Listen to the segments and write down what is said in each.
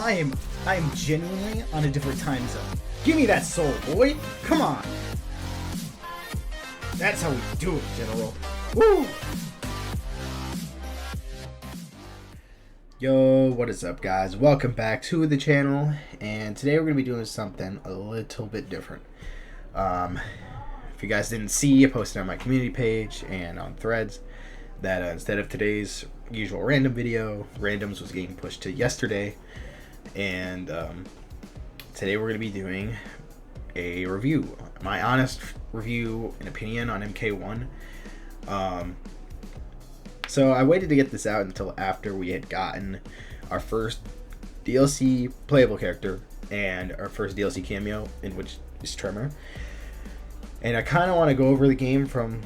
I am genuinely on a different time zone. Give me that soul, boy. Come on. That's how we do it, General. Woo! Yo, what is up, guys? Welcome back to the channel, and today we're going to be doing something a little bit different. If you guys didn't see, I posted on my community page and on Threads that instead of today's usual random video, randoms was getting pushed to yesterday, and today we're going to be doing a review, my honest review and opinion on MK1. So I waited to get this out until after we had gotten our first DLC playable character and our first DLC cameo, in which is Tremor. And I kind of want to go over the game from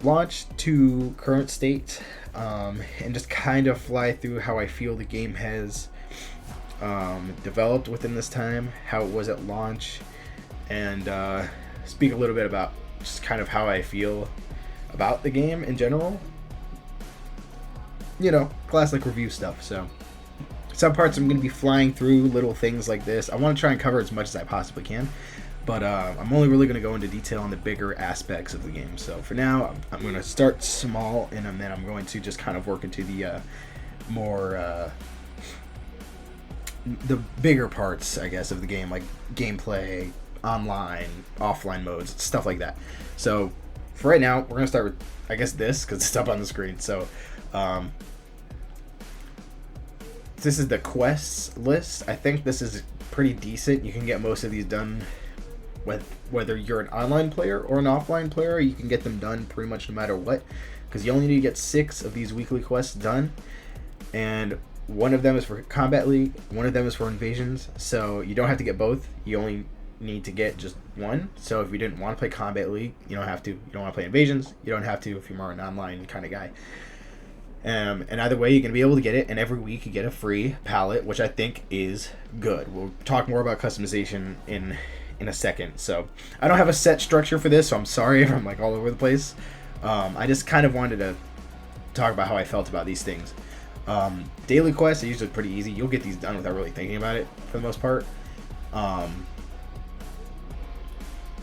launch to current state, and just kind of fly through how I feel the game has developed within this time, how it was at launch, and speak a little bit about just kind of how I feel about the game in general. You know, classic review stuff. So some parts I'm going to be flying through, little things like this. I want to try and cover as much as I possibly can, but I'm only really going to go into detail on the bigger aspects of the game. So for now, I'm going to start small, and then I'm going to just kind of work into the more the bigger parts, I guess, of the game, like gameplay, online, offline modes, stuff like that. So for right now, we're going to start with, I guess, this, because it's up on the screen. So this is the quests list. I think this is pretty decent. You can get most of these done with whether you're an online player or an offline player. You can get them done pretty much no matter what, because you only need to get 6 of these weekly quests done, and one of them is for Combat League, one of them is for Invasions, so you don't have to get both. You only need to get just one. So if you didn't want to play Combat League, you don't have to. You don't want to play Invasions, you don't have to if you're more an online kind of guy. And either way, you're going to be able to get it, and every week you get a free palette, which I think is good. We'll talk more about customization in a second. So I don't have a set structure for this, so I'm sorry if I'm like all over the place. I just kind of wanted to talk about how I felt about these things. Daily quests are usually pretty easy. You'll get these done without really thinking about it for the most part.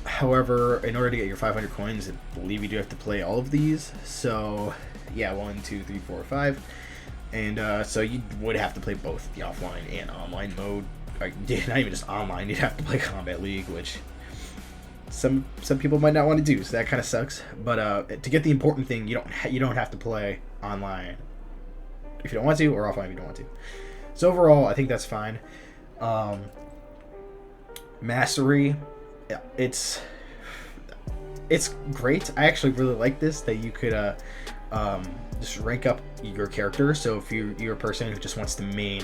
However, in order to get your 500 coins, I believe you do have to play all of these. So yeah, 1, 2, 3, 4, 5, and so you would have to play both the offline and online mode. Not even just online, you'd have to play Combat League, which some people might not want to do, so that kind of sucks. But to get the important thing, you don't have to play online if you don't want to, or offline if you don't want to. So overall, I think that's fine. Mastery, it's great. I actually really like this, that you could just rank up your character. So if you're a person who just wants to main,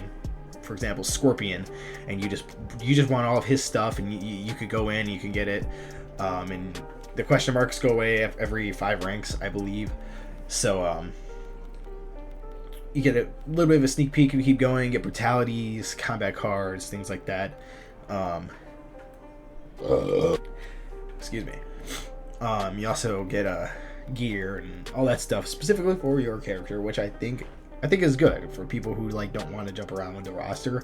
for example, Scorpion, and you just want all of his stuff, and you could go in, you can get it, and the question marks go away every 5 ranks, I believe. So you get a little bit of a sneak peek if you keep going, get brutalities, combat cards, things like that. Excuse me. You also get a gear and all that stuff specifically for your character, which I think is good for people who like don't want to jump around with the roster.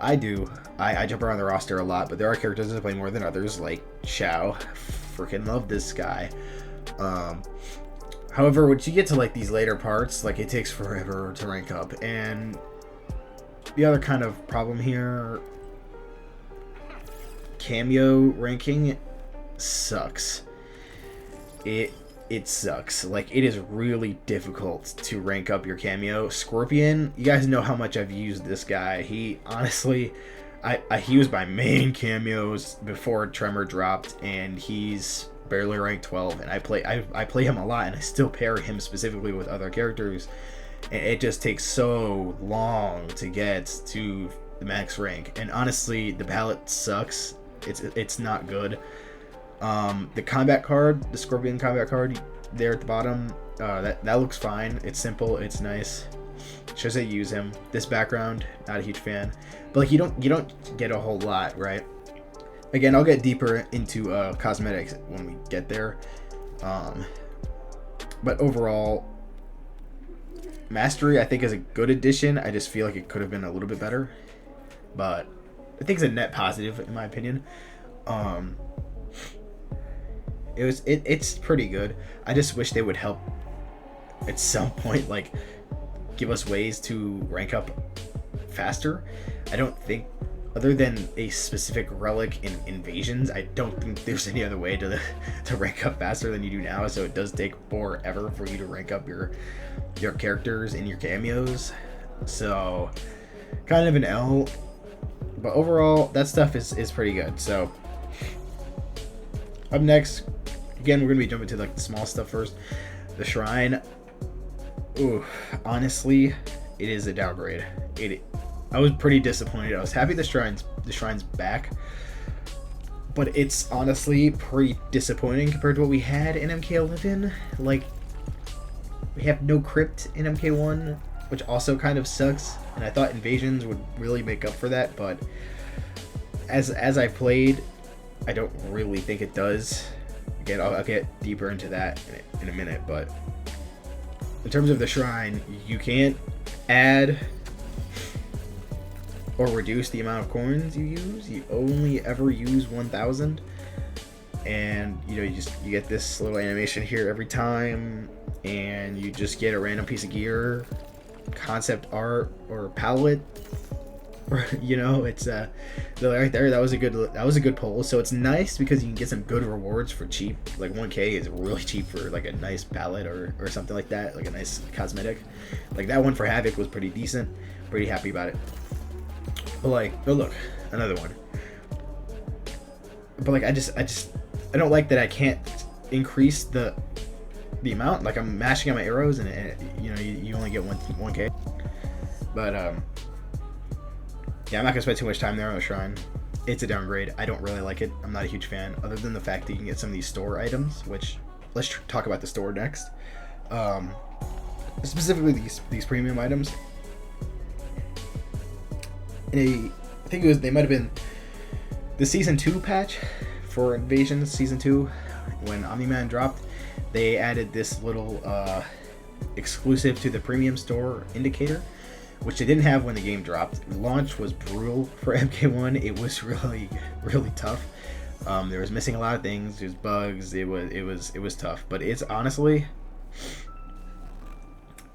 I do. I jump around the roster a lot, but there are characters that I play more than others, like Shao. Freaking love this guy. However, once you get to like these later parts, like it takes forever to rank up, and the other kind of problem here, cameo ranking sucks. It sucks. Like, it is really difficult to rank up your cameo. Scorpion, you guys know how much I've used this guy. He honestly, he was my main cameos before Tremor dropped, and he's barely ranked 12, and I play him a lot, and I still pair him specifically with other characters, and it just takes so long to get to the max rank. And honestly, the palette sucks. It's not good. The combat card, the Scorpion combat card there at the bottom, that looks fine. It's simple, it's nice. Shows that you use him. This background, not a huge fan, but like you don't get a whole lot, right? Again, I'll get deeper into cosmetics when we get there. But overall, Mastery I think is a good addition. I just feel like it could have been a little bit better. but I think it's a net positive in my opinion. Um, it's pretty good. I just wish they would help at some point, like give us ways to rank up faster. I don't think, other than a specific relic in invasions, I don't think there's any other way to rank up faster than you do now. So it does take forever for you to rank up your characters and your cameos. So kind of an L, but overall that stuff is pretty good. So up next, again, we're gonna be jumping to like the small stuff first. The shrine. Ooh, honestly, it is a downgrade. I was pretty disappointed. I was happy the shrine's back, but it's honestly pretty disappointing compared to what we had in MK11. Like, we have no crypt in MK1, which also kind of sucks. And I thought invasions would really make up for that, but as I played, I don't really think it does. Again, I'll get deeper into that in a minute, but in terms of the shrine, you can't add or reduce the amount of coins you use. You only ever use 1,000, and you get this little animation here every time, and you just get a random piece of gear, concept art, or palette. It's right there. That was a good pull. So it's nice because you can get some good rewards for cheap. Like 1K is really cheap for like a nice palette or something like that, like a nice cosmetic. Like that one for Havoc was pretty decent. Pretty happy about it. But like, oh look, another one. But like, I don't like that I can't increase the amount. Like I'm mashing on my arrows and you only get 1K. But yeah, I'm not gonna spend too much time there on the shrine. It's a downgrade. I don't really like it. I'm not a huge fan, other than the fact that you can get some of these store items, which let's talk about the store next. Specifically these premium items. I think they might have been the season 2 patch for Invasion season 2 when Omni-Man dropped. They added this little exclusive to the premium store indicator, which they didn't have when the game dropped. Launch was brutal for MK1. It was really, really tough. There was missing a lot of things. There's bugs. It was tough. But it's honestly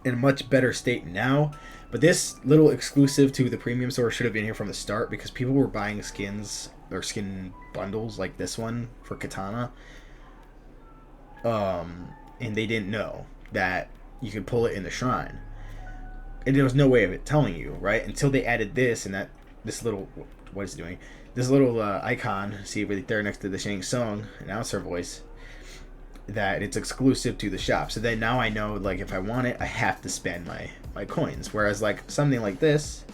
in a much better state now. But this little exclusive to the premium store should have been here from the start, because people were buying skins or skin bundles like this one for Katana. And they didn't know that you could pull it in the shrine. And there was no way of it telling you, right? Until they added this and this little, what is it doing? This little icon, see right there next to the Shang Tsung announcer voice, that it's exclusive to the shop. So then now I know, like, if I want it, I have to spend my coins. Whereas like something like this,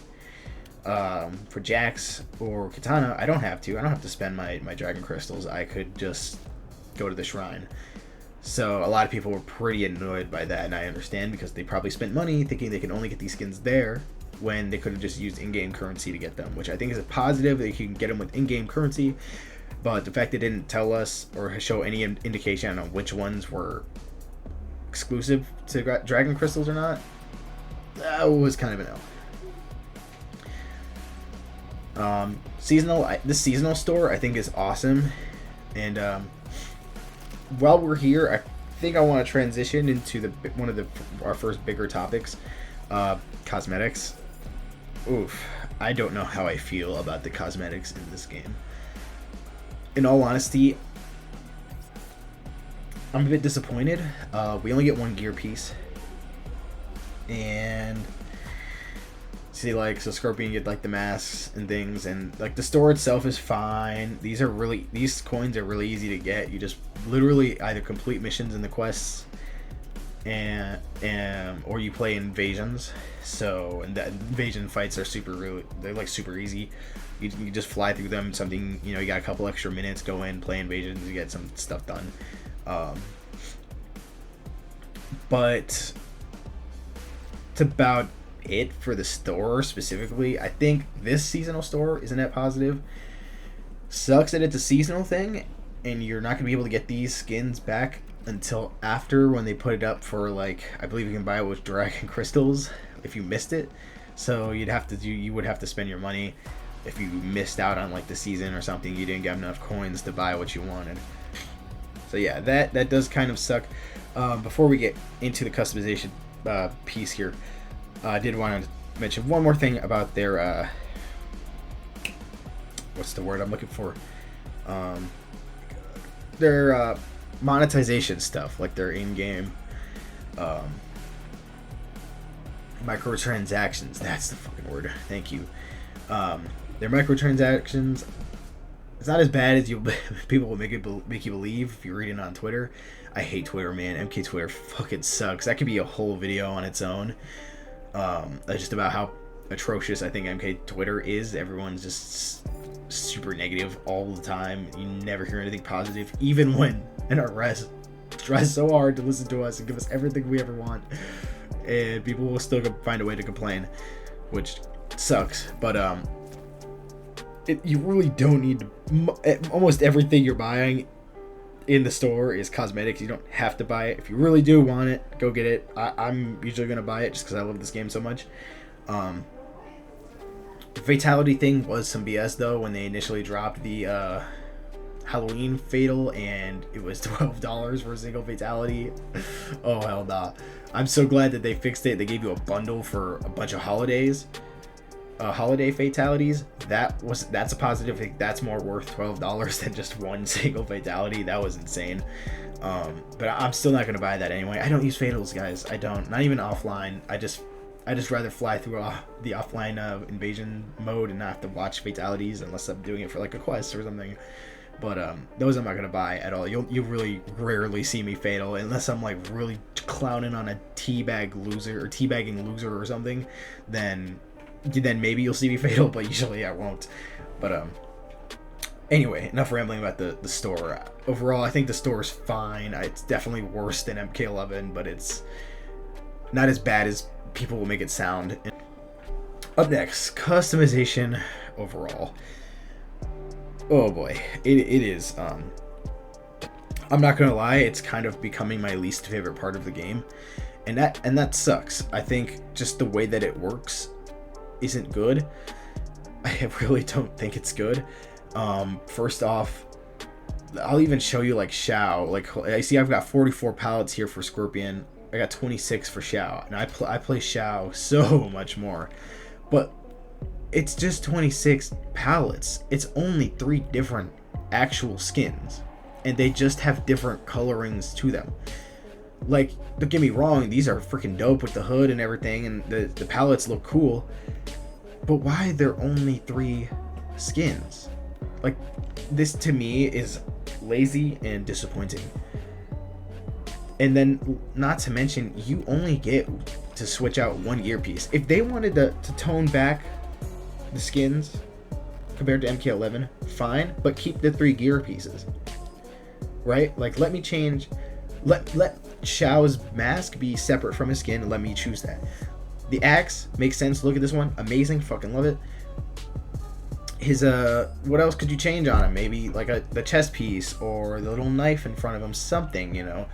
for Jax or Katana, I don't have to spend my dragon crystals. I could just go to the shrine. So a lot of people were pretty annoyed by that, and I understand, because they probably spent money thinking they can only get these skins there when they could have just used in-game currency to get them, which I think is a positive, that you can get them with in-game currency. But the fact they didn't tell us or show any indication on which ones were exclusive to dragon crystals or not, that was kind of an L. This seasonal store I think is awesome, and while we're here, I think I want to transition into one of our first bigger topics, cosmetics. Oof, I don't know how I feel about the cosmetics in this game. In all honesty, I'm a bit disappointed. We only get one gear piece, and see, like, so Scorpion get like the masks and things, and like the store itself is fine. These coins are really easy to get. You just literally either complete missions in the quests, and or you play invasions. So, and the invasion fights are they're like super easy. You just fly through them. Something, you got a couple extra minutes, go in, play invasions, you get some stuff done. But it's about it for the store specifically. I think this seasonal store is a net positive. Sucks that it's a seasonal thing, and you're not gonna be able to get these skins back until after, when they put it up for, like, I believe you can buy it with dragon crystals if you missed it. So you would have to spend your money. if you missed out on like the season or something, you didn't get enough coins to buy what you wanted. So yeah, that does kind of suck. Before we get into the customization piece here, I did want to mention one more thing about their what's the word I'm looking for? Their monetization stuff, like their in-game microtransactions. That's the fucking word. Thank you. Their microtransactions, it's not as bad as people will make you believe if you're reading on Twitter. I hate Twitter, man. MK Twitter fucking sucks. That could be a whole video on its own. Just about how atrocious I think MK Twitter is. Everyone's just super negative all the time. You never hear anything positive, even when NRS tries so hard to listen to us and give us everything we ever want, and people will still find a way to complain, which sucks. But you really don't need to. Almost everything you're buying in the store is cosmetics. You don't have to buy it. If you really do want it, go get it. I'm usually gonna buy it just because I love this game so much. The fatality thing was some BS though when they initially dropped the Halloween fatal, and it was $12 for a single fatality. Oh hell nah. I'm so glad that they fixed it. They gave you a bundle for a bunch of holiday fatalities. That's a positive thing. That's more worth $12 than just one single fatality. That was insane. But I'm still not gonna buy that anyway. I don't use fatals, guys. I don't. Not even offline. I just rather fly through the offline invasion mode and not have to watch fatalities unless I'm doing it for like a quest or something. But those I'm not gonna buy at all. You'll really rarely see me fatal unless I'm like really clowning on a teabagging loser or something. Then maybe you'll see me fatal, but usually I won't. But anyway, enough rambling about the store. Overall, I think the store is fine. It's definitely worse than MK11, but it's not as bad as people will make it sound. Up next, customization overall. Oh boy, it is. I'm not gonna lie, it's kind of becoming my least favorite part of the game, and that sucks. I think just the way that it works isn't good. I really don't think it's good. First off, I'll even show you like Shao. Like I see, I've got 44 pallets here for Scorpion. I got 26 for Shao, and I play Shao so much more, but it's just 26 pallets. It's only 3 different actual skins, and they just have different colorings to them. Like, don't get me wrong, these are freaking dope with the hood and everything, and the pallets look cool, but why are there only 3 skins? Like, this to me is lazy and disappointing. And then, not to mention, you only get to switch out 1 gear piece. If they wanted to tone back the skins compared to MK11, fine, but keep the 3 gear pieces, right? Like, let me change, let Shao's mask be separate from his skin, and let me choose that. The axe makes sense. Look at this one, amazing, fucking love it. His what else could you change on him? Maybe like the chest piece or the little knife in front of him, something, you know.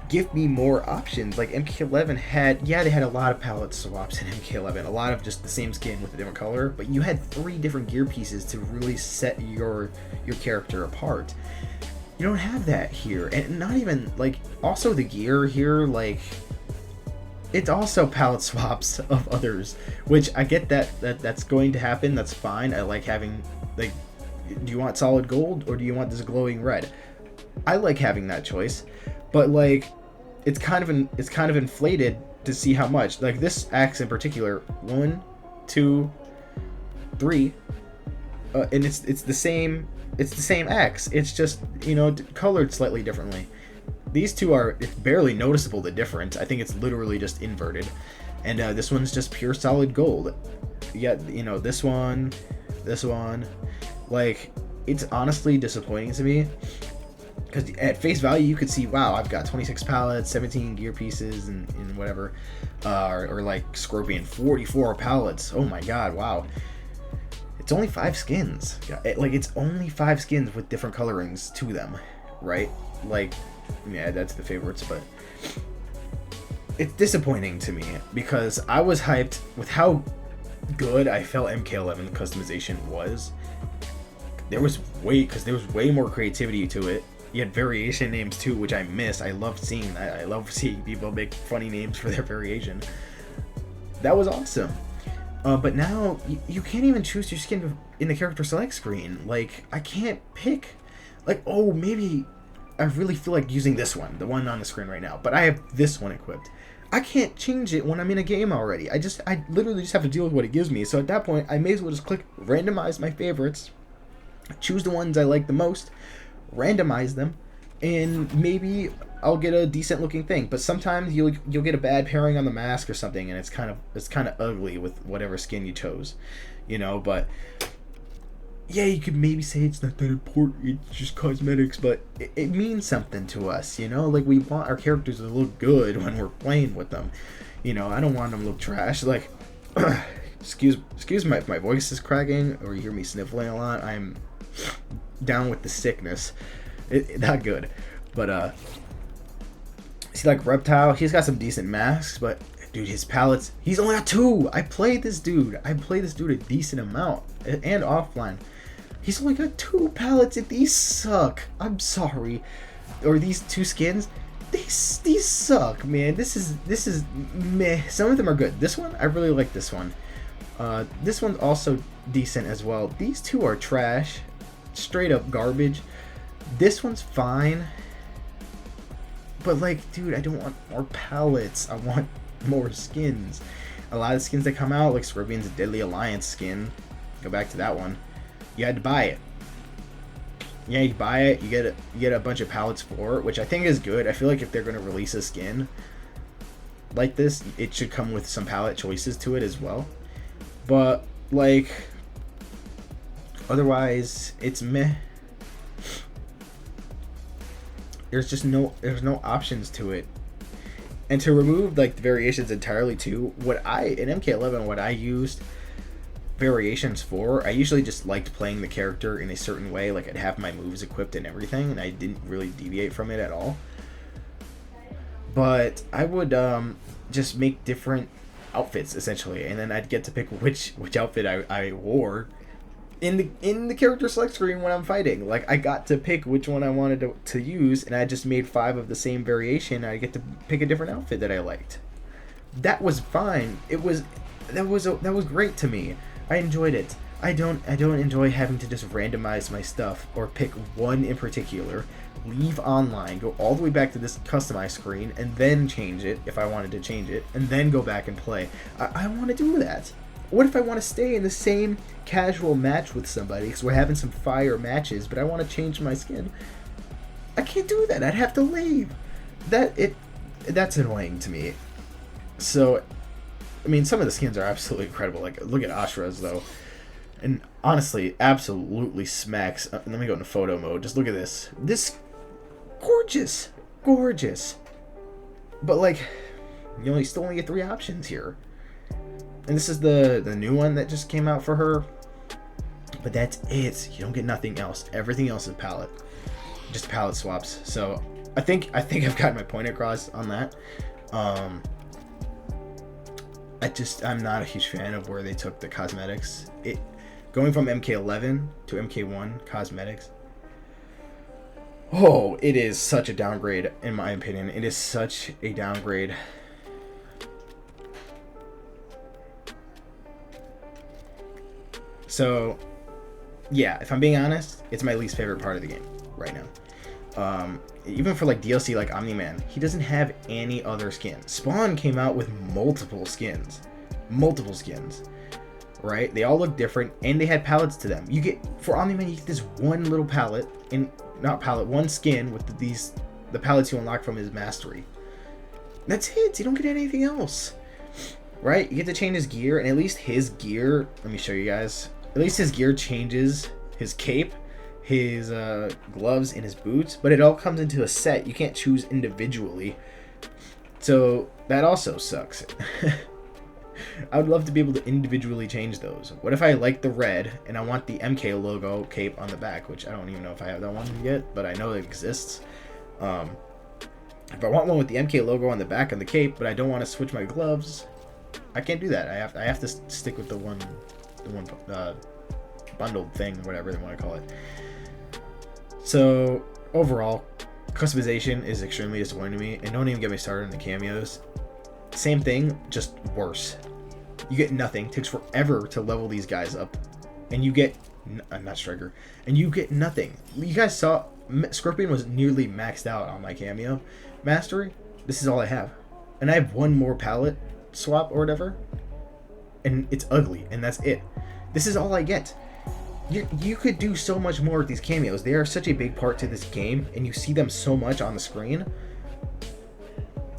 Give me more options. Like MK11 they had a lot of palette swaps in MK11, a lot of just the same skin with a different color, but you had 3 different gear pieces to really set your character apart. You don't have that here, and not even like, also the gear here, like, it's also palette swaps of others, which I get that's going to happen. That's fine. I like having, like, do you want solid gold or do you want this glowing red? I like having that choice. But like, it's kind of inflated to see how much. Like this axe in particular, 1, 2, 3, and it's the same axe. It's just, you know, colored slightly differently. These two it's barely noticeable the difference. I think it's literally just inverted, and this one's just pure solid gold. Yeah, you know, this one, like, it's honestly disappointing to me. Because at face value, you could see, wow, I've got 26 pallets, 17 gear pieces, and whatever. Or like Scorpion, 44 pallets. Oh my god, wow. It's only 5 skins. Like, it's only 5 skins with different colorings to them, right? Like, yeah, that's the favorites, but it's disappointing to me because I was hyped with how good I felt MK11 customization was, there was way more creativity to it. You had variation names too, which I miss. I love seeing that. I love seeing people make funny names for their variation. That was awesome. But now you can't even choose your skin in the character select screen. Like, I can't pick, like, oh, maybe I really feel like using this one, the one on the screen right now, but I have this one equipped. I can't change it when I'm in a game already. I literally just have to deal with what it gives me. So at that point, I may as well just click randomize my favorites, choose the ones I like the most, randomize them, and maybe I'll get a decent looking thing. But sometimes you'll get a bad pairing on the mask or something, and it's kind of ugly with whatever skin you chose, you know. But yeah, you could maybe say it's not that important, it's just cosmetics, but it means something to us, you know? Like, we want our characters to look good when we're playing with them. You know, I don't want them to look trash. Like, excuse me if my voice is cracking or you hear me sniffling a lot. I'm down with the sickness. Not good. But, see, like, Reptile, he's got some decent masks, but, dude, his palettes, he's only got 2. I played this dude a decent amount, and offline. He's only got 2 palettes, and these suck. I'm sorry. Or these 2 skins, these suck, man. This is meh. Some of them are good. This one, I really like this one. This one's also decent as well. These 2 are trash. Straight up garbage. This one's fine. But, like, dude, I don't want more palettes. I want more skins. A lot of skins that come out, like Scorpion's Deadly Alliance skin, go back to that one, you had to buy it. Yeah, you buy it, you get a bunch of palettes for it, which I think is good. I feel like if they're going to release a skin like this, it should come with some palette choices to it as well. But, like, otherwise, it's meh. There's no options to it. And to remove, like, the variations entirely too, in MK11, what I used variations for, I usually just liked playing the character in a certain way. Like, I'd have my moves equipped and everything, and I didn't really deviate from it at all. But I would just make different outfits, essentially, and then I'd get to pick which outfit I wore in the character select screen when I'm fighting. Like, I got to pick which one I wanted to use, and I just made 5 of the same variation, and I get to pick a different outfit that I liked. That was fine. That was great to me. I enjoyed it. I don't enjoy having to just randomize my stuff or pick one in particular, leave online, go all the way back to this customized screen, and then change it if I wanted to change it, and then go back and play. I want to do that. What if I want to stay in the same casual match with somebody because we're having some fire matches, but I want to change my skin? I can't do that. I'd have to leave. That's annoying to me. So, I mean, some of the skins are absolutely incredible. Like, look at Ashra's, though. And honestly, absolutely smacks. Let me go into photo mode. Just look at this. This, gorgeous. Gorgeous. But, like, you still only get 3 options here. And this is the new one that just came out for her. But that's it. You don't get nothing else. Everything else is palette. Just palette swaps. So I think I've got my point across on that. I'm not a huge fan of where they took the cosmetics. Going from MK11 to MK1 cosmetics. Oh, it is such a downgrade, in my opinion. It is such a downgrade. So, yeah, if I'm being honest, it's my least favorite part of the game right now. Even for, like, DLC like Omni-Man, he doesn't have any other skin. Spawn came out with multiple skins. Multiple skins. Right? They all look different, and they had palettes to them. For Omni-Man, you get this one little palette, one skin with the palettes you unlock from his mastery. That's it. You don't get anything else. Right? You get to change his gear, and at least his gear, let me show you guys. At least his gear changes, his cape, his gloves, and his boots, but it all comes into a set. You can't choose individually. So that also sucks. I would love to be able to individually change those. What if I like the red and I want the MK logo cape on the back, which I don't even know if I have that one yet, but I know it exists. If I want one with the MK logo on the back of the cape, but I don't want to switch my gloves, I can't do that. I have to stick with the one bundled thing, whatever they want to call it. So overall, customization is extremely disappointing to me, and don't even get me started on the cameos. Same thing, just worse. You get nothing. It takes forever to level these guys up, and you get not Striker, and you get nothing. You guys saw Scorpion was nearly maxed out on my cameo mastery. This is all I have, and I have one more palette swap or whatever, and it's ugly, and that's it. This is all I get. You could do so much more with these cameos. They are such a big part to this game, and you see them so much on the screen.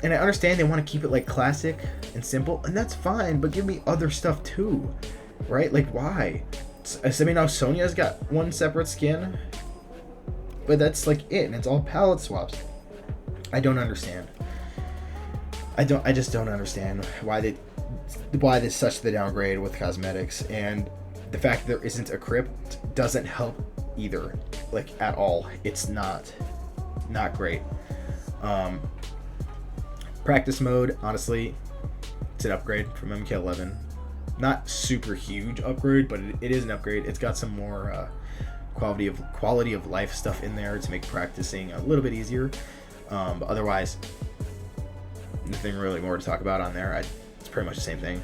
And I understand they want to keep it like classic and simple, and that's fine, but give me other stuff too, right? Like, why? I mean, now Sonya's got one separate skin, but that's like it, and it's all palette swaps. I don't understand. I just don't understand why there's such the downgrade with cosmetics, and the fact that there isn't a crypt doesn't help either, like at all. It's not great. Practice mode, honestly, it's an upgrade from MK11. Not super huge upgrade, but it is an upgrade. It's got some more quality of life stuff in there to make practicing a little bit easier. But otherwise, nothing really more to talk about on there. It's pretty much the same thing.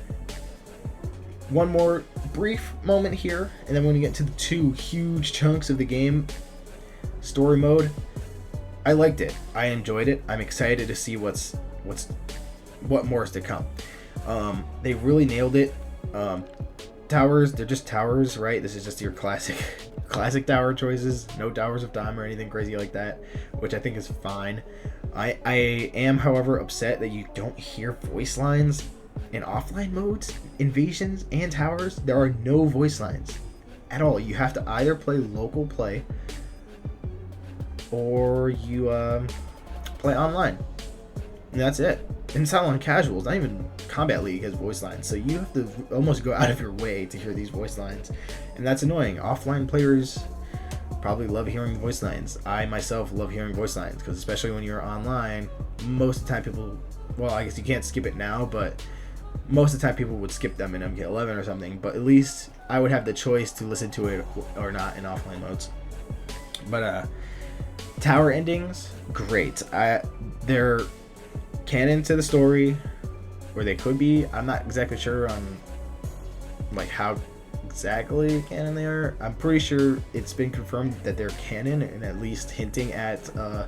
One more brief moment here, and then when we get to the two huge chunks of the game, story mode, I liked it. I enjoyed it. I'm excited to see what more is to come. They really nailed it. Towers, they're just towers, right? This is just your classic tower choices. No towers of time or anything crazy like that, which I think is fine. I am, however, upset that you don't hear voice lines in offline modes, invasions, and towers. There are no voice lines at all. You have to either play local play or you play online, and that's it. And it's not on casuals. Not even Combat League has voice lines, so you have to almost go out of your way to hear these voice lines, and that's annoying. Offline players probably love hearing voice lines. I myself love hearing voice lines, because especially when you're online, most of the time people, well, I guess you can't skip it now, but most of the time people would skip them in MK11 or something, but at least I would have the choice to listen to it or not in offline modes. But tower endings, great. They're canon to the story, or they could be. I'm not exactly sure on like how exactly canon they are. I'm pretty sure it's been confirmed that they're canon, and at least hinting at the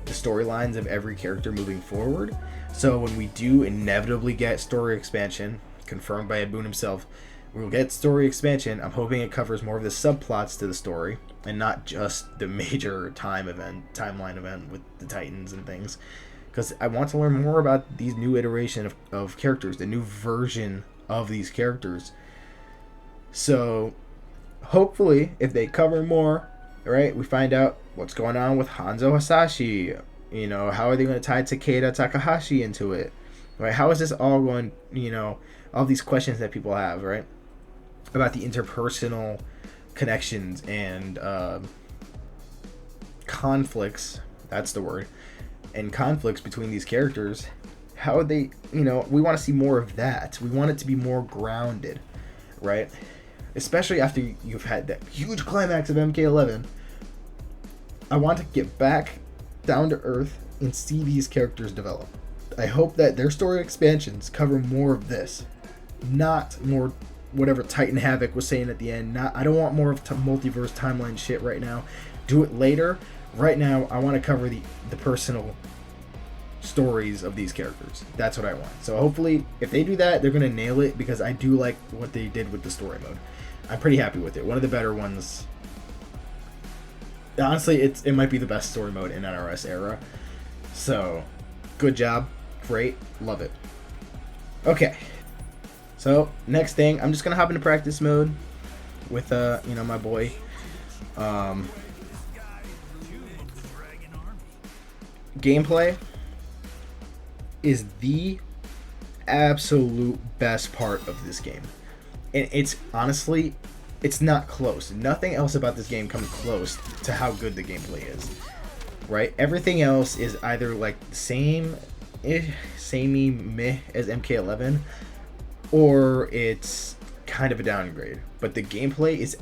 storylines of every character moving forward. So when we do inevitably get story expansion, confirmed by Ed Boon himself, we'll get story expansion. I'm hoping it covers more of the subplots to the story, and not just the major timeline event with the Titans and things. Because I want to learn more about these new iteration of characters, the new version of these characters. So hopefully, if they cover more, right, we find out what's going on with Hanzo Hasashi. You know, how are they going to tie Takeda Takahashi into it? Right? How is this all going, all these questions that people have, right? About the interpersonal connections and conflicts, that's the word, and conflicts between these characters. How are they, we want to see more of that. We want it to be more grounded, right? Especially after you've had that huge climax of MK11. I want to get back down to earth and see these characters develop. I hope that their story expansions cover more of this, not more whatever Titan Havoc was saying at the end. I don't want more of multiverse timeline shit right now. Do it later. Right now, I want to cover the personal stories of these characters. That's what I want. So hopefully, if they do that, they're going to nail it, because I do like what they did with the story mode. I'm pretty happy with it. One of the better ones. Honestly, it might be the best story mode in NRS era. So, good job. Great. Love it. Okay. So, next thing, I'm just going to hop into practice mode with, my boy. Gameplay is the absolute best part of this game. And it's honestly, it's not close. Nothing else about this game comes close to how good the gameplay is. Right? Everything else is either like the samey meh as MK11, or it's kind of a downgrade. But the gameplay is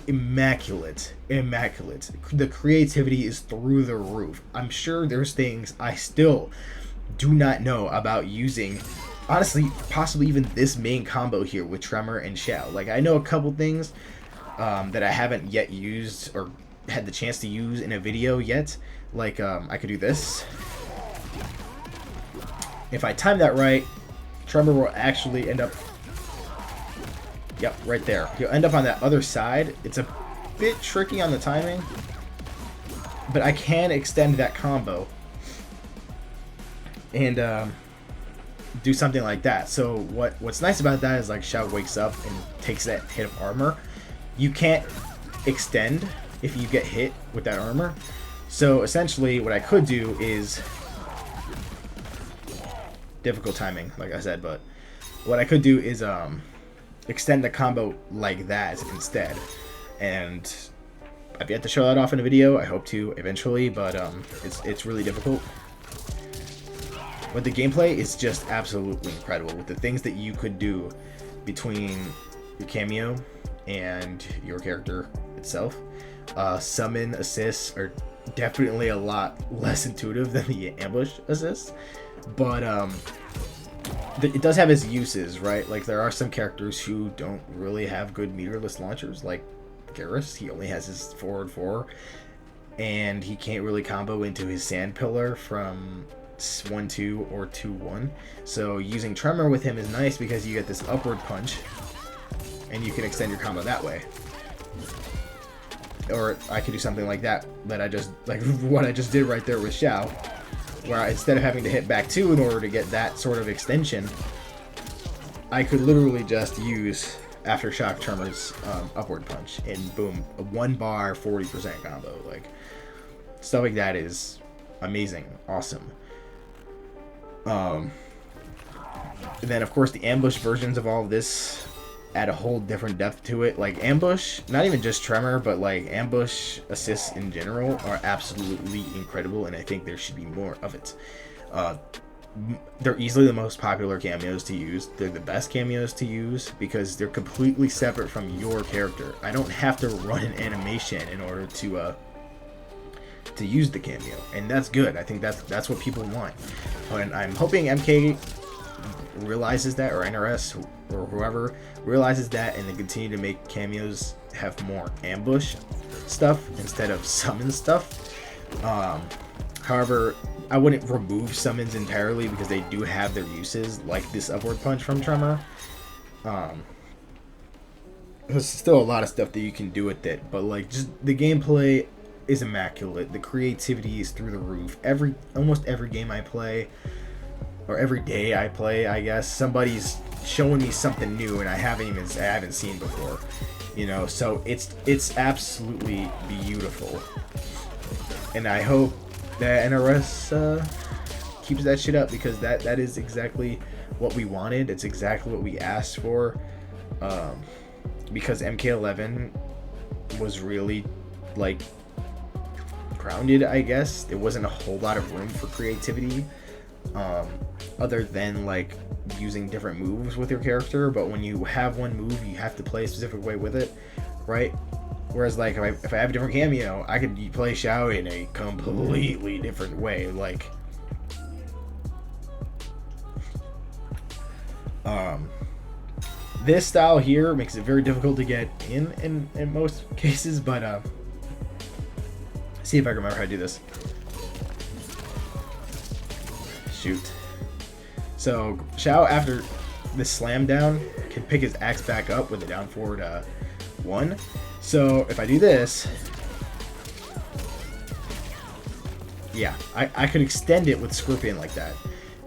immaculate. The creativity is through the roof. I'm sure there's things I still do not know about using, honestly, possibly even this main combo here with Tremor and Xiao. Like, I know a couple things that I haven't yet used or had the chance to use in a video yet. Like, I could do this. If I time that right, Tremor will actually end up, yep, right there. He'll end up on that other side. It's a bit tricky on the timing, but I can extend that combo and do something like that. So what's nice about that is, like, Xiao wakes up and takes that hit of armor. You can't extend if you get hit with that armor. So essentially what I could do is, difficult timing, like I said, but what I could do is extend the combo like that instead. And I've yet to show that off in a video. I hope to eventually, but it's really difficult. But the gameplay is just absolutely incredible with the things that you could do between your cameo and your character itself. Summon assists are definitely a lot less intuitive than the ambush assists, but it does have its uses, right? Like, there are some characters who don't really have good meterless launchers, like Garrus. He only has his forward 4, and he can't really combo into his sand pillar from 1-2 or 2-1. So using Tremor with him is nice because you get this upward punch, and you can extend your combo that way. Or I could do something like that I just, like what I just did right there with Xiao, where instead of having to hit back 2 in order to get that sort of extension, I could literally just use Aftershock Tremor's upward punch, and boom, a 1 bar 40% combo. Like, stuff like that is amazing, awesome. And then of course the ambush versions of all of this add a whole different depth to it. Like, ambush, not even just Tremor, but like ambush assists in general are absolutely incredible, and I think there should be more of it. They're easily the most popular cameos to use. They're the best cameos to use because they're completely separate from your character. I don't have to run an animation in order to use the cameo, and that's good. I think that's what people want, and I'm hoping MK realizes that, or NRS, or whoever realizes that, and they continue to make cameos have more ambush stuff instead of summon stuff. However, I wouldn't remove summons entirely because they do have their uses, like this upward punch from Tremor. There's still a lot of stuff that you can do with it, but like, just the gameplay is immaculate. The creativity is through the roof. Almost every game I play, or every day I play, I guess, somebody's showing me something new and I haven't seen before, you know. So it's absolutely beautiful, and I hope that NRS keeps that shit up, because that is exactly what we wanted. It's exactly what we asked for, because MK11 was really, like, grounded, I guess. There wasn't a whole lot of room for creativity, other than like using different moves with your character. But when you have one move, you have to play a specific way with it, right? Whereas, like, if I have a different cameo, I could play Xiao in a completely different way. Like, this style here makes it very difficult to get in most cases, but see if I can remember how to do this. Shoot. So Xiao, after this slam down, can pick his axe back up with a down forward 1. So if I do this, yeah, I could extend it with Scorpion like that,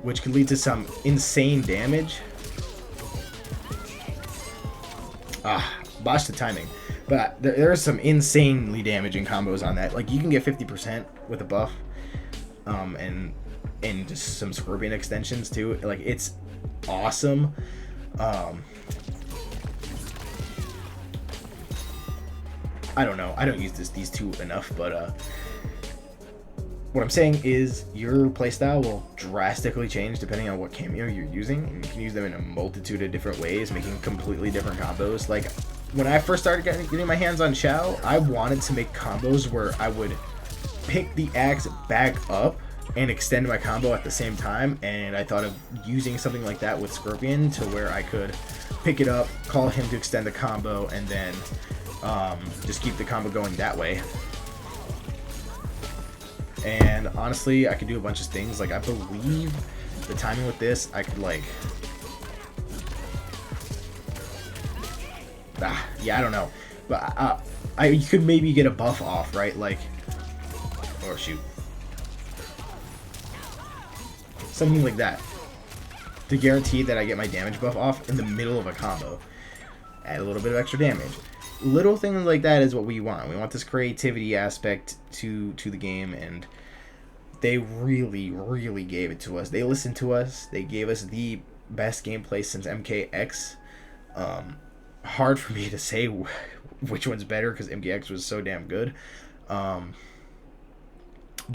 which could lead to some insane damage. Botched the timing. But there are some insanely damaging combos on that. Like, you can get 50% with a buff, and just some Scorpion extensions too. Like, it's awesome. I don't know. I don't use these two enough, but what I'm saying is your playstyle will drastically change depending on what cameo you're using, and you can use them in a multitude of different ways, making completely different combos. Like, when I first started getting my hands on Shao, I wanted to make combos where I would pick the axe back up and extend my combo at the same time, and I thought of using something like that with Scorpion, to where I could pick it up, call him to extend the combo, and then just keep the combo going that way. And honestly, I could do a bunch of things. Like, I believe the timing with this, I could like, yeah, I don't know, but you could maybe get a buff off, right? Like, or shoot, something like that, to guarantee that I get my damage buff off in the middle of a combo. Add a little bit of extra damage. Little things like that is what we want. We want this creativity aspect to the game, and they really, really gave it to us. They listened to us. They gave us the best gameplay since MKX. Hard for me to say which one's better, because MKX was so damn good. But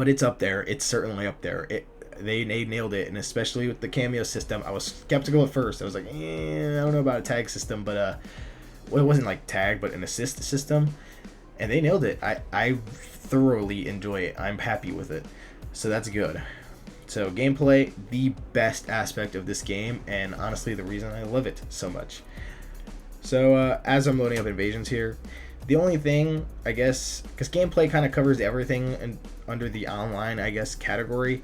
it's up there. It's certainly up there. They nailed it, and especially with the cameo system, I was skeptical at first. I was like, I don't know about a tag system, but well, it wasn't like tag, but an assist system, and they nailed it. I thoroughly enjoy it. I'm happy with it, so that's good. So gameplay, the best aspect of this game, and honestly the reason I love it so much. So as I'm loading up invasions here, the only thing, I guess, because gameplay kind of covers everything under the online, I guess, category,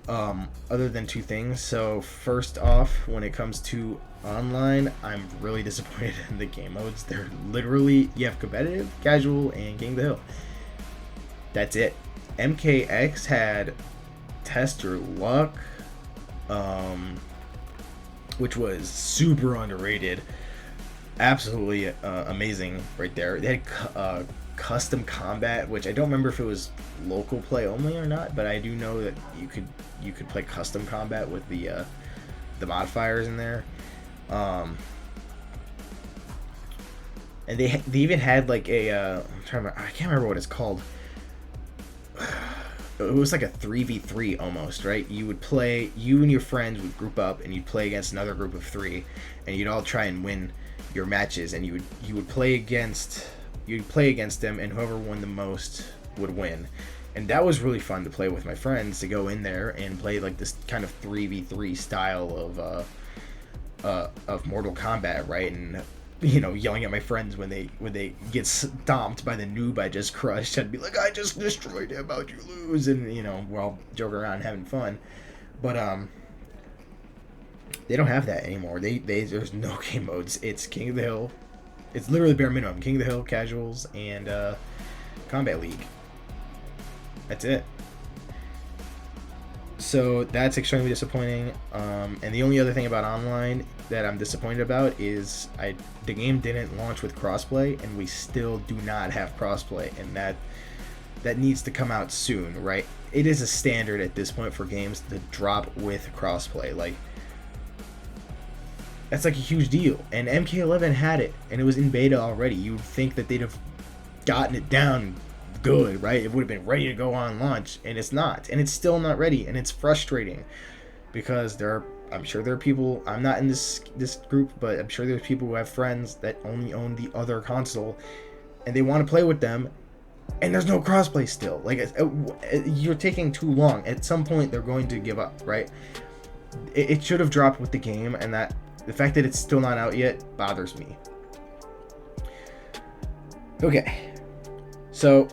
other than two things. So first off, when it comes to online, I'm really disappointed in the game modes. They're literally, you have competitive, casual, and King of the Hill. That's it. MKX had Test Your Luck, which was super underrated. Absolutely amazing right there. They had custom combat, which I don't remember if it was local play only or not, but I do know that you could play custom combat with the modifiers in there. And they even had like a I can't remember what it's called. It was like a 3v3 almost, right? You would play, you and your friends would group up, and you'd play against another group of 3, and you'd all try and win your matches, and you would play against them, and whoever won the most would win. And that was really fun to play with my friends, to go in there and play like this kind of 3v3 style of Mortal Kombat, right? And yelling at my friends when they get stomped by the noob I just crushed. I'd be like, I just destroyed him, how'd you lose? And we're all joking around having fun. But they don't have that anymore. There's no game modes. It's King of the Hill. It's literally bare minimum. King of the Hill, casuals, and Combat League. That's it. So that's extremely disappointing. And the only other thing about online that I'm disappointed about is the game didn't launch with crossplay, and we still do not have crossplay, and that needs to come out soon, right? It is a standard at this point for games to drop with crossplay. Like, that's like a huge deal. And MK11 had it, and it was in beta already. You would think that they'd have gotten it down good, right? It would have been ready to go on launch, and it's not, and it's still not ready, and it's frustrating because I'm sure there are people, I'm not in this group, but I'm sure there's people who have friends that only own the other console, and they want to play with them, and there's no crossplay still. Like, you're taking too long. At some point, they're going to give up, right? It should have dropped with the game, and that the fact that it's still not out yet bothers me. Okay, so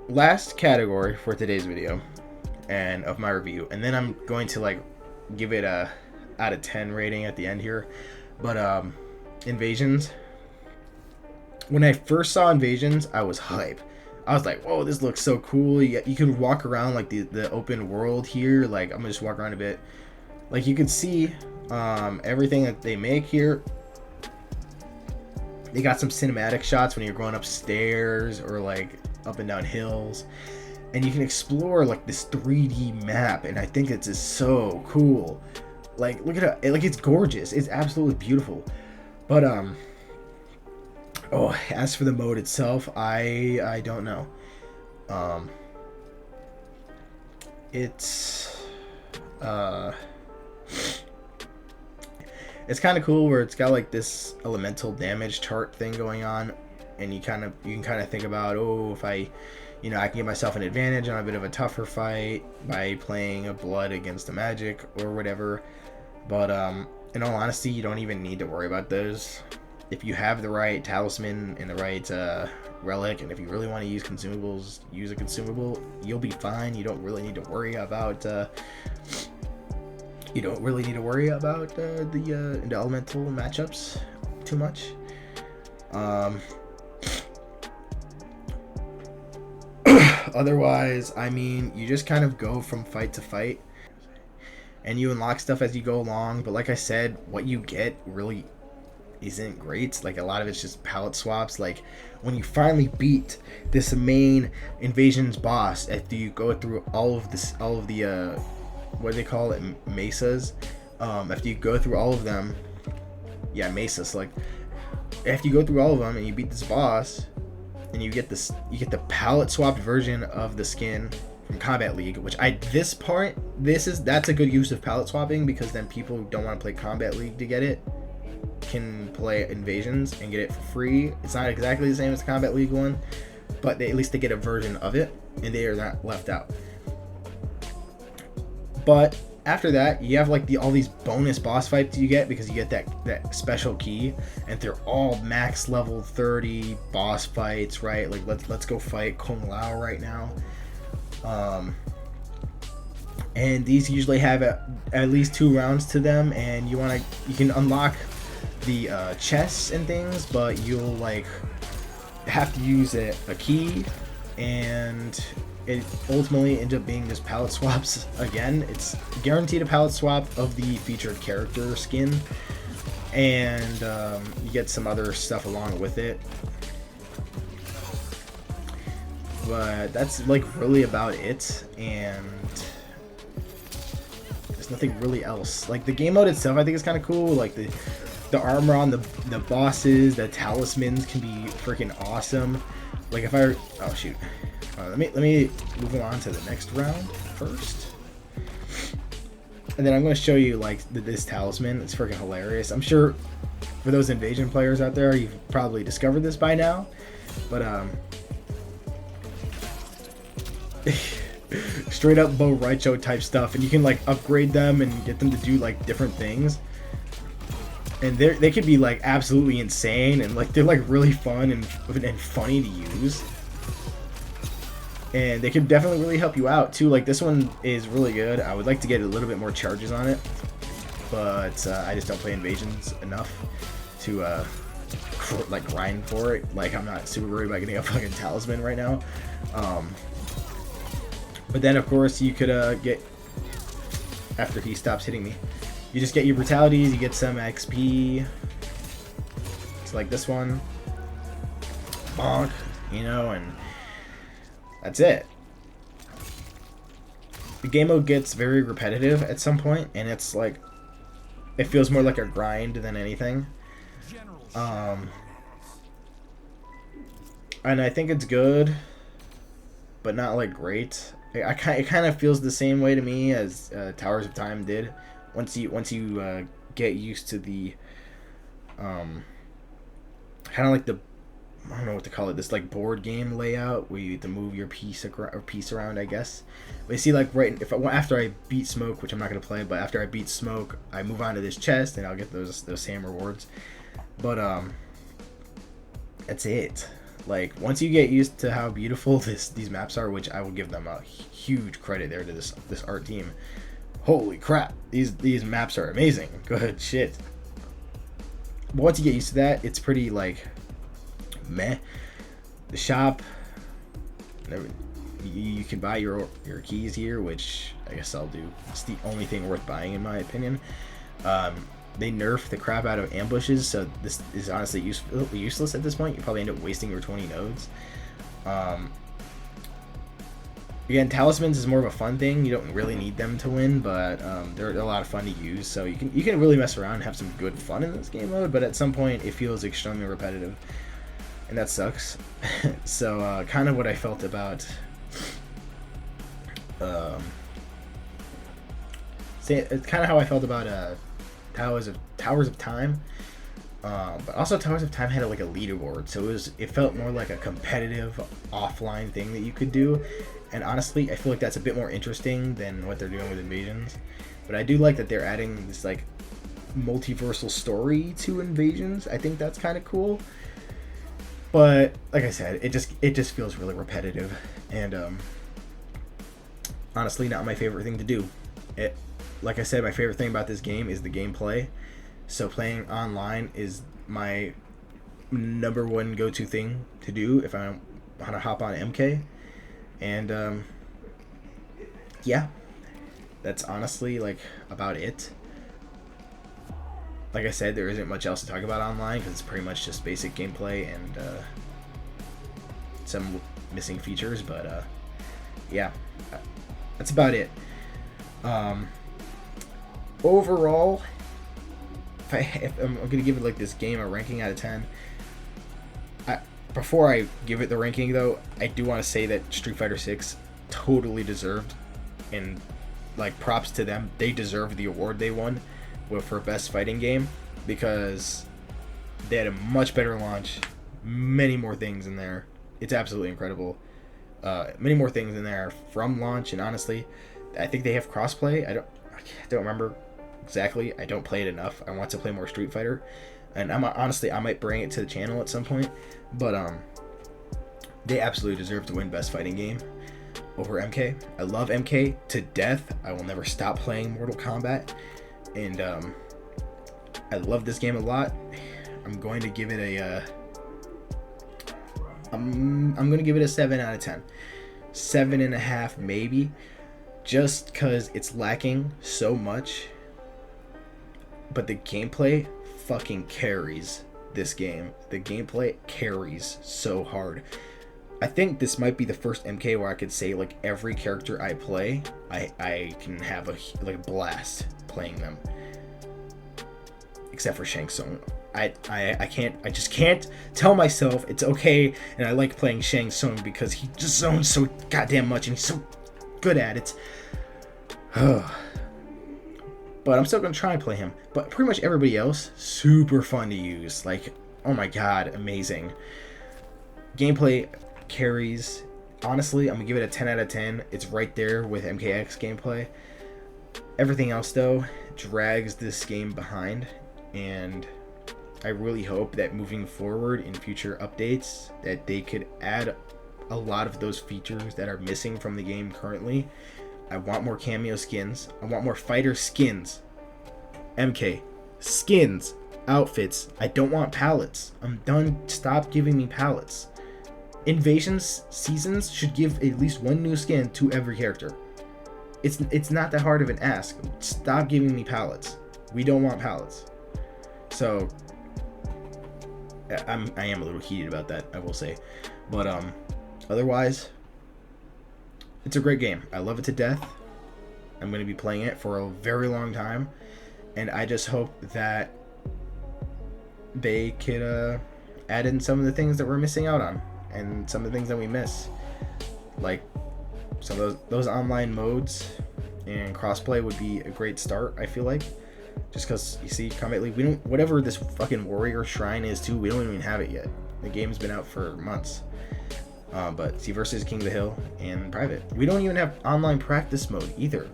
last category for today's video and of my review, and then I'm going to like give it a out of 10 rating at the end here. But Invasions, when I first saw Invasions, I was hype. I was like, whoa, this looks so cool. You can walk around like the open world here. Like, I'm gonna just walk around a bit. Like, you can see everything that they make here. They got some cinematic shots when you're going upstairs or like up and down hills, and you can explore like this 3D map, and I think it's just so cool. Like, look at it, like, it's gorgeous. It's absolutely beautiful. But as for the mode itself, I don't know. it's it's kind of cool where it's got like this elemental damage chart thing going on, and you can kind of think about, oh, if I can give myself an advantage on a bit of a tougher fight by playing a blood against a magic or whatever. But in all honesty, you don't even need to worry about those. If you have the right talisman and the right relic, and if you really want to use consumables, use a consumable, you'll be fine. You don't really need to worry about the elemental matchups too much. Otherwise, I mean, you just kind of go from fight to fight, and you unlock stuff as you go along. But like I said, what you get really isn't great. Like, a lot of it's just palette swaps. Like, when you finally beat this main invasion's boss, after you go through all of the what do they call it, mesas, after you go through all of them, mesas, like, after you go through all of them and you beat this boss, and you get the palette swapped version of the skin from Combat League, which that's a good use of palette swapping, because then people who don't want to play Combat League to get it can play Invasions and get it for free. It's not exactly the same as the Combat League one, but at least they get a version of it, and they are not left out. But after that, you have like all these bonus boss fights you get, because you get that special key, and they're all max level 30 boss fights, right? Like, let's go fight Kung Lao right now. And these usually have at least 2 rounds to them, and you can unlock the chests and things, but you'll like have to use a key, and it ultimately ends up being just palette swaps again. It's guaranteed a palette swap of the featured character skin, and you get some other stuff along with it. But that's like really about it, and there's nothing really else. Like, the game mode itself, I think, is kind of cool. Like, the armor on the bosses, the talismans can be freaking awesome. Like, if I oh shoot, let me move on to the next round first, and then I'm going to show you like this talisman. It's freaking hilarious. I'm sure for those Invasion players out there, you've probably discovered this by now, but straight up Bo Raicho type stuff, and you can like upgrade them and get them to do like different things, and they could be like absolutely insane, and like they're like really fun and funny to use, and they can definitely really help you out too. Like, this one is really good. I would like to get a little bit more charges on it, but I just don't play Invasions enough to like grind for it. Like, I'm not super worried about getting a fucking talisman right now. But then, of course, you could get, after he stops hitting me, you just get your brutalities, you get some XP. It's like this one. Bonk, and that's it. The game mode gets very repetitive at some point, and it's like, it feels more like a grind than anything. And I think it's good, but not like great. It kind of feels the same way to me as Towers of Time did. Once you get used to the kind of like the, I don't know what to call it, this like board game layout where you have to move your piece around, I guess. But you see, like, after I beat Smoke, which I'm not gonna play, but after I beat Smoke, I move on to this chest and I'll get those same rewards. But that's it. Like, once you get used to how beautiful these maps are, which I will give them a huge credit there to this art team. Holy crap, these maps are amazing. Good shit. But once you get used to that, it's pretty like meh. The shop, you can buy your keys here, which I guess I'll do. It's the only thing worth buying in my opinion. They nerf the crap out of ambushes, so this is honestly useless at this point. You probably end up wasting your 20 nodes. Again, talismans is more of a fun thing. You don't really need them to win, but they're a lot of fun to use. So you can really mess around and have some good fun in this game mode. But at some point, it feels extremely repetitive, and that sucks. So kind of what I felt about it's kind of how I felt about Towers of Time. But also Towers of Time had like a leaderboard, so it felt more like a competitive offline thing that you could do. And honestly, I feel like that's a bit more interesting than what they're doing with Invasions. But I do like that they're adding this like multiversal story to Invasions. I think that's kind of cool. But like I said, it just feels really repetitive, and honestly, not my favorite thing to do. Like I said, my favorite thing about this game is the gameplay. So playing online is my number one go-to thing to do if I want to hop on MK. And yeah, that's honestly like about it. Like I said, there isn't much else to talk about online because it's pretty much just basic gameplay and some missing features. But yeah, that's about it. Overall, if I'm gonna give it like this game a ranking out of 10, before I give it the ranking though, I do want to say that Street Fighter 6 totally deserved, and like props to them, they deserved the award they won for best fighting game, because they had a much better launch, many more things in there. It's absolutely incredible. Many more things in there from launch, and honestly, I think they have crossplay. I don't remember exactly. I don't play it enough. I want to play more Street Fighter, and I might bring it to the channel at some point. But they absolutely deserve to win best fighting game over MK. I love MK to death. I will never stop playing Mortal Kombat, and I love this game a lot. I'm going to give it a I'm going to give it a 7 out of 10. 7.5 maybe, just because it's lacking so much, but the gameplay fucking carries this game. The gameplay carries so hard. I think this might be the first MK where I could say like every character I play, I can have a blast playing them, except for Shang Tsung. I just can't tell myself it's okay and I like playing Shang Tsung because he just zones so goddamn much and he's so good at it. But I'm still gonna try and play him. But pretty much everybody else, super fun to use. Like, oh my god, amazing. Gameplay carries. Honestly, I'm gonna give it a 10 out of 10. It's right there with MKX gameplay. Everything else though drags this game behind, and I really hope that moving forward in future updates that they could add a lot of those features that are missing from the game currently. I want more cameo skins. I want more fighter skins. MK. Skins. Outfits. I don't want palettes. I'm done. Stop giving me palettes. Invasions seasons should give at least one new skin to every character. It's not that hard of an ask. Stop giving me palettes. We don't want palettes. So I am a little heated about that, I will say. But otherwise, it's a great game. I love it to death. I'm going to be playing it for a very long time, and I just hope that they could add in some of the things that we're missing out on, and some of the things that we miss, like some of those online modes and crossplay would be a great start. I feel like, just because you see, Kombat League, we don't, whatever this fucking warrior shrine is too, we don't even have it yet. The game's been out for months. But C versus King of the Hill and private, we don't even have online practice mode either.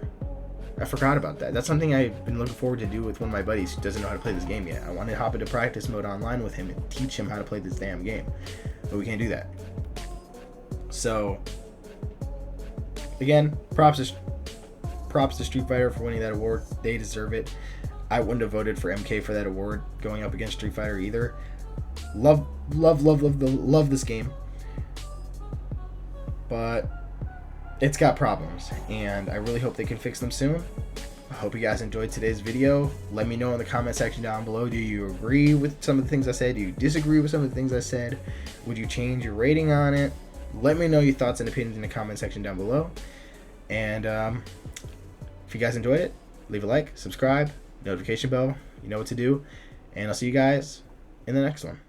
I forgot about that. That's something I've been looking forward to do with one of my buddies who doesn't know how to play this game yet. I want to hop into practice mode online with him and teach him how to play this damn game, but we can't do that. So again, props to Street Fighter for winning that award. They deserve it. I wouldn't have voted for MK for that award going up against Street Fighter either. Love this game, but it's got problems, and I really hope they can fix them soon. I hope you guys enjoyed today's video. Let me know in the comment section down below. Do you agree with some of the things I said? Do you disagree with some of the things I said? Would you change your rating on it? Let me know your thoughts and opinions in the comment section down below. And if you guys enjoyed it, leave a like, subscribe, notification bell. You know what to do. And I'll see you guys in the next one.